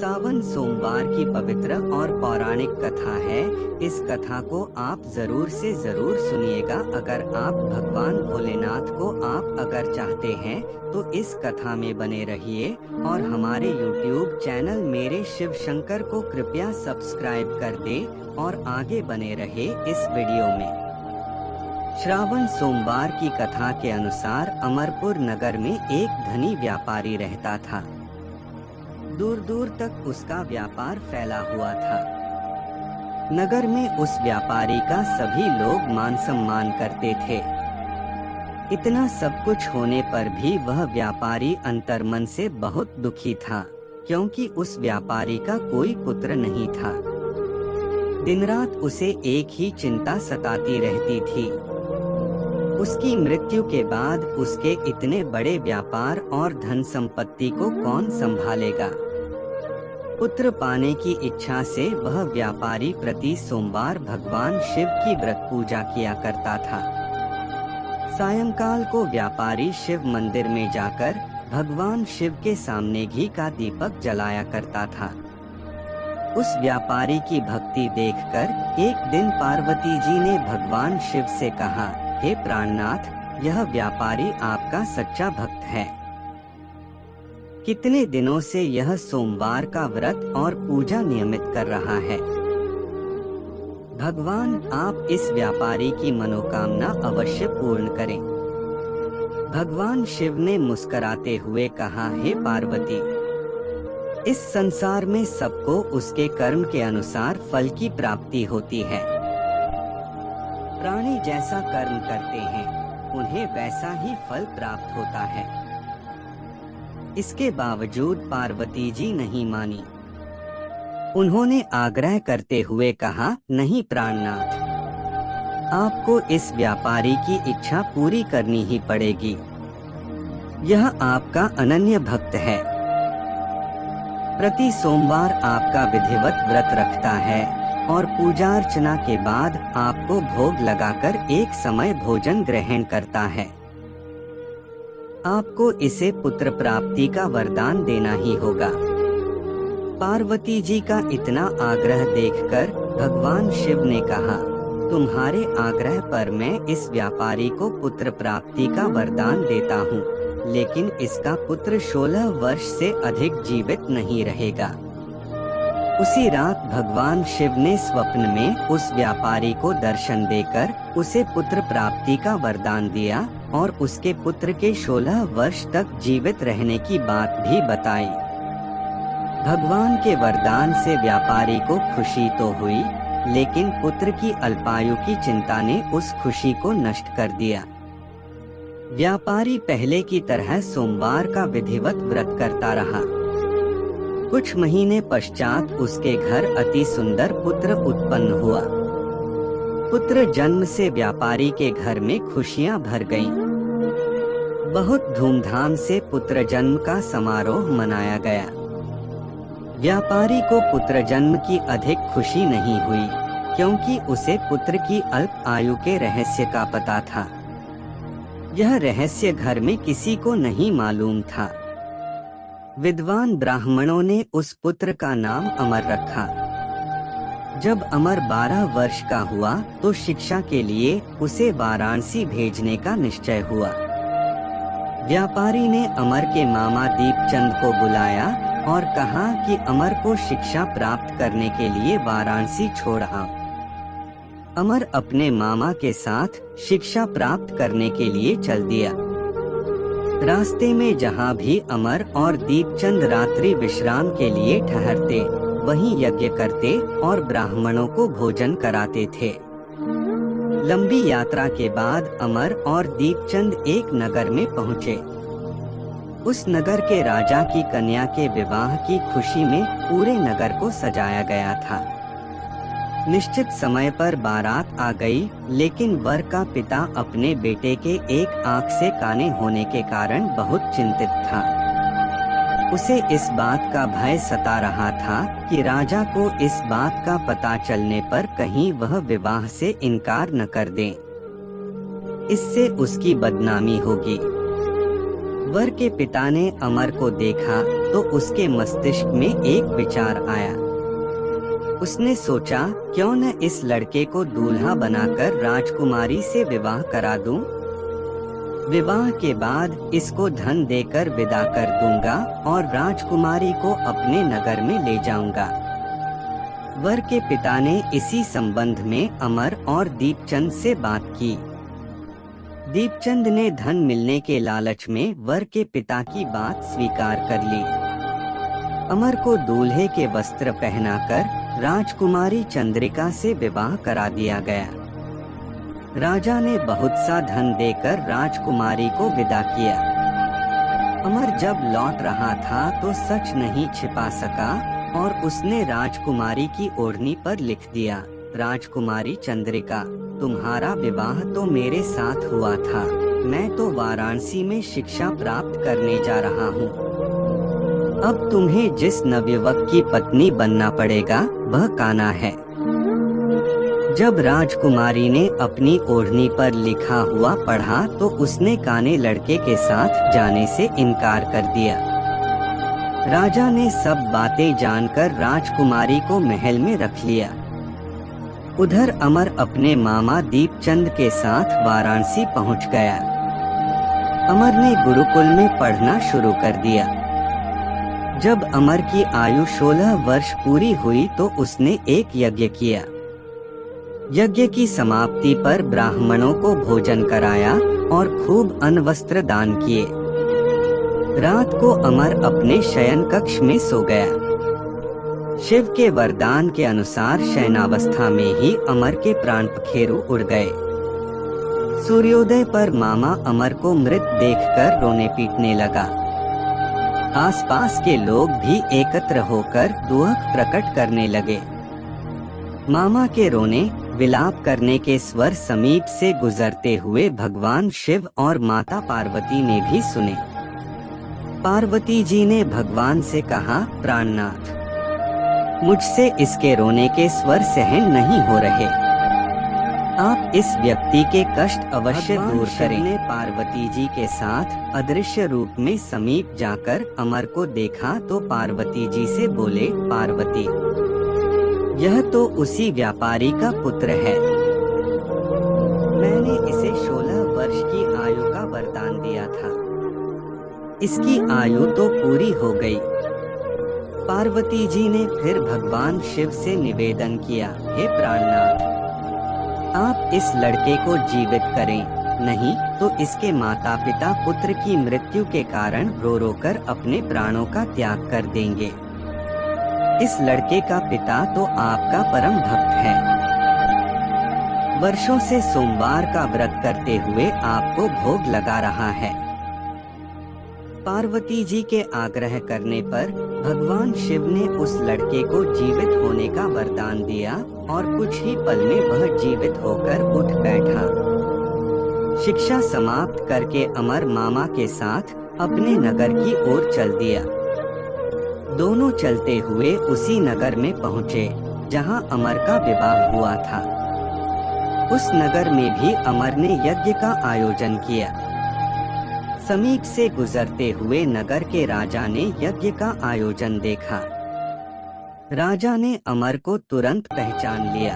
सावन सोमवार की पवित्र और पौराणिक कथा है। इस कथा को आप जरूर से जरूर सुनिएगा। अगर आप भगवान भोलेनाथ को आप अगर चाहते हैं तो इस कथा में बने रहिए और हमारे YouTube चैनल मेरे शिव शंकर को कृपया सब्सक्राइब कर दे और आगे बने रहे इस वीडियो में। श्रावण सोमवार की कथा के अनुसार अमरपुर नगर में एक धनी व्यापारी रहता था। दूर दूर तक उसका व्यापार फैला हुआ था। नगर में उस व्यापारी का सभी लोग मान सम्मान करते थे। इतना सब कुछ होने पर भी वह व्यापारी अंतर्मन से बहुत दुखी था, क्योंकि उस व्यापारी का कोई पुत्र नहीं था। दिन रात उसे एक ही चिंता सताती रहती थी। उसकी मृत्यु के बाद उसके इतने बड़े व्यापार और धन संपत्ति को कौन संभालेगा। पुत्र पाने की इच्छा से वह व्यापारी प्रति सोमवार भगवान शिव की व्रत पूजा किया करता था। सायंकाल को व्यापारी शिव मंदिर में जाकर भगवान शिव के सामने घी का दीपक जलाया करता था। उस व्यापारी की भक्ति देखकर एक दिन पार्वती जी ने भगवान शिव से कहा, हे प्राणनाथ, यह व्यापारी आपका सच्चा भक्त है। कितने दिनों से यह सोमवार का व्रत और पूजा नियमित कर रहा है। भगवान आप इस व्यापारी की मनोकामना अवश्य पूर्ण करें। भगवान शिव ने मुस्कुराते हुए कहा, हे पार्वती, इस संसार में सबको उसके कर्म के अनुसार फल की प्राप्ति होती है। प्राणी जैसा कर्म करते हैं उन्हें वैसा ही फल प्राप्त होता है। इसके बावजूद पार्वती जी नहीं मानी। उन्होंने आग्रह करते हुए कहा, नहीं प्राणनाथ, आपको इस व्यापारी की इच्छा पूरी करनी ही पड़ेगी। यह आपका अनन्य भक्त है। प्रति सोमवार आपका विधिवत व्रत रखता है और पूजा अर्चना के बाद आपको भोग लगाकर एक समय भोजन ग्रहण करता है। आपको इसे पुत्र प्राप्ति का वरदान देना ही होगा। पार्वती जी का इतना आग्रह देखकर भगवान शिव ने कहा, तुम्हारे आग्रह पर मैं इस व्यापारी को पुत्र प्राप्ति का वरदान देता हूँ, लेकिन इसका पुत्र 16 वर्ष से अधिक जीवित नहीं रहेगा। उसी रात भगवान शिव ने स्वप्न में उस व्यापारी को दर्शन देकर उसे पुत्र प्राप्ति का वरदान दिया और उसके पुत्र के 16 वर्ष तक जीवित रहने की बात भी बताई। भगवान के वरदान से व्यापारी को खुशी तो हुई, लेकिन पुत्र की अल्पायु की चिंता ने उस खुशी को नष्ट कर दिया। व्यापारी पहले की तरह सोमवार का विधिवत व्रत करता रहा। कुछ महीने पश्चात उसके घर अति सुंदर पुत्र उत्पन्न हुआ। पुत्र जन्म से व्यापारी के घर में खुशियां भर गईं। बहुत धूमधाम से पुत्र जन्म का समारोह मनाया गया। व्यापारी को पुत्र जन्म की अधिक खुशी नहीं हुई, क्योंकि उसे पुत्र की अल्प आयु के रहस्य का पता था। यह रहस्य घर में किसी को नहीं मालूम था। विद्वान ब्राह्मणों ने उस पुत्र का नाम अमर रखा। जब अमर 12 वर्ष का हुआ तो शिक्षा के लिए उसे वाराणसी भेजने का निश्चय हुआ। व्यापारी ने अमर के मामा दीपचंद को बुलाया और कहा कि अमर को शिक्षा प्राप्त करने के लिए वाराणसी छोड़ आओ। अमर अपने मामा के साथ शिक्षा प्राप्त करने के लिए चल दिया। रास्ते में जहाँ भी अमर और दीपचंद रात्रि विश्राम के लिए ठहरते, वहीं यज्ञ करते और ब्राह्मणों को भोजन कराते थे। लंबी यात्रा के बाद अमर और दीपचंद एक नगर में पहुँचे। उस नगर के राजा की कन्या के विवाह की खुशी में पूरे नगर को सजाया गया था। निश्चित समय पर बारात आ गई, लेकिन वर का पिता अपने बेटे के एक आंख से काने होने के कारण बहुत चिंतित था। उसे इस बात का भय सता रहा था कि राजा को इस बात का पता चलने पर कहीं वह विवाह से इनकार न कर दे। इससे उसकी बदनामी होगी। वर के पिता ने अमर को देखा तो उसके मस्तिष्क में एक विचार आया। उसने सोचा, क्यों न इस लड़के को दूल्हा बनाकर राजकुमारी से विवाह करा दूं? विवाह के बाद इसको धन देकर विदा कर दूंगा और राजकुमारी को अपने नगर में ले जाऊंगा। वर के पिता ने इसी संबंध में अमर और दीपचंद से बात की। दीपचंद ने धन मिलने के लालच में वर के पिता की बात स्वीकार कर ली। अमर को दूल्हे के वस्त्र पहनाकर राजकुमारी चंद्रिका से विवाह करा दिया गया। राजा ने बहुत सा धन देकर राजकुमारी को विदा किया। अमर जब लौट रहा था तो सच नहीं छिपा सका और उसने राजकुमारी की ओढ़नी पर लिख दिया, राजकुमारी चंद्रिका, तुम्हारा विवाह तो मेरे साथ हुआ था। मैं तो वाराणसी में शिक्षा प्राप्त करने जा रहा हूँ। अब तुम्हें जिस नवयुवक की पत्नी बनना पड़ेगा वह कान्हा है। जब राजकुमारी ने अपनी ओढ़नी पर लिखा हुआ पढ़ा तो उसने काने लड़के के साथ जाने से इनकार कर दिया। राजा ने सब बातें जानकर राजकुमारी को महल में रख लिया। उधर अमर अपने मामा दीपचंद के साथ वाराणसी पहुंच गया। अमर ने गुरुकुल में पढ़ना शुरू कर दिया। जब अमर की आयु 16 वर्ष पूरी हुई तो उसने एक यज्ञ किया। यज्ञ की समाप्ति पर ब्राह्मणों को भोजन कराया और खूब अन्न वस्त्र दान किए। रात को अमर अपने शयन कक्ष में सो गया। शिव के वरदान के अनुसार शयनावस्था में ही अमर के प्राण पखेरु उड़ गए। सूर्योदय पर मामा अमर को मृत देखकर रोने पीटने लगा। आसपास के लोग भी एकत्र होकर दुख प्रकट करने लगे। मामा के रोने विलाप करने के स्वर समीप से गुजरते हुए भगवान शिव और माता पार्वती ने भी सुने। पार्वती जी ने भगवान से कहा, प्राणनाथ, मुझसे इसके रोने के स्वर सहन नहीं हो रहे। आप इस व्यक्ति के कष्ट अवश्य दूर करें। पार्वती जी के साथ अदृश्य रूप में समीप जाकर अमर को देखा तो पार्वती जी से बोले, पार्वती, यह तो उसी व्यापारी का पुत्र है। मैंने इसे 16 वर्ष की आयु का वरदान दिया था। इसकी आयु तो पूरी हो गई। पार्वती जी ने फिर भगवान शिव से निवेदन किया, हे प्राणनाथ, आप इस लड़के को जीवित करें, नहीं तो इसके माता पिता पुत्र की मृत्यु के कारण रो रो कर अपने प्राणों का त्याग कर देंगे। इस लड़के का पिता तो आपका परम भक्त है। वर्षों से सोमवार का व्रत करते हुए आपको भोग लगा रहा है। पार्वती जी के आग्रह करने पर भगवान शिव ने उस लड़के को जीवित होने का वरदान दिया और कुछ ही पल में वह जीवित होकर उठ बैठा। शिक्षा समाप्त करके अमर मामा के साथ अपने नगर की ओर चल दिया। दोनों चलते हुए उसी नगर में पहुँचे जहां अमर का विवाह हुआ था। उस नगर में भी अमर ने यज्ञ का आयोजन किया। समीप से गुजरते हुए नगर के राजा ने यज्ञ का आयोजन देखा। राजा ने अमर को तुरंत पहचान लिया।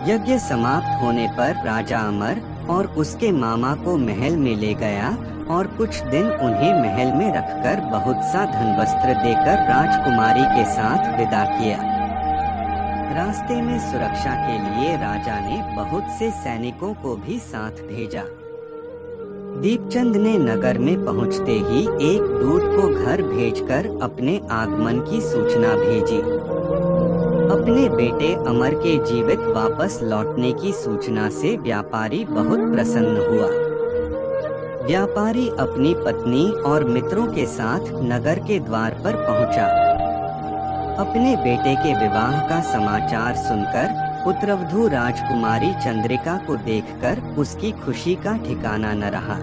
यज्ञ समाप्त होने पर राजा अमर और उसके मामा को महल में ले गया और कुछ दिन उन्हें महल में रखकर बहुत सा धन वस्त्र देकर राजकुमारी के साथ विदा किया। रास्ते में सुरक्षा के लिए राजा ने बहुत से सैनिकों को भी साथ भेजा। दीपचंद ने नगर में पहुंचते ही एक दूत को घर भेजकर अपने आगमन की सूचना भेजी। अपने बेटे अमर के जीवित वापस लौटने की सूचना से व्यापारी बहुत प्रसन्न हुआ। व्यापारी अपनी पत्नी और मित्रों के साथ नगर के द्वार पर पहुंचा। अपने बेटे के विवाह का समाचार सुनकर पुत्रवधू राजकुमारी चंद्रिका को देखकर उसकी खुशी का ठिकाना न रहा।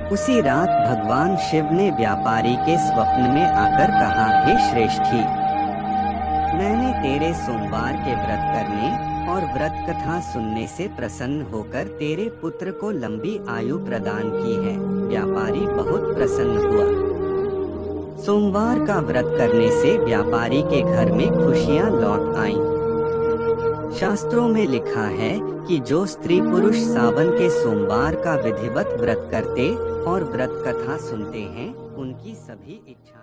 उसी रात भगवान शिव ने व्यापारी के स्वप्न में आकर कहा, हे श्रेष्ठी, मैंने तेरे सोमवार के व्रत करने और व्रत कथा सुनने से प्रसन्न होकर तेरे पुत्र को लंबी आयु प्रदान की है। व्यापारी बहुत प्रसन्न हुआ। सोमवार का व्रत करने से व्यापारी के घर में खुशियां लौट आईं। शास्त्रों में लिखा है कि जो स्त्री पुरुष सावन के सोमवार का विधिवत व्रत करते और व्रत कथा सुनते हैं, उनकी सभी इच्छा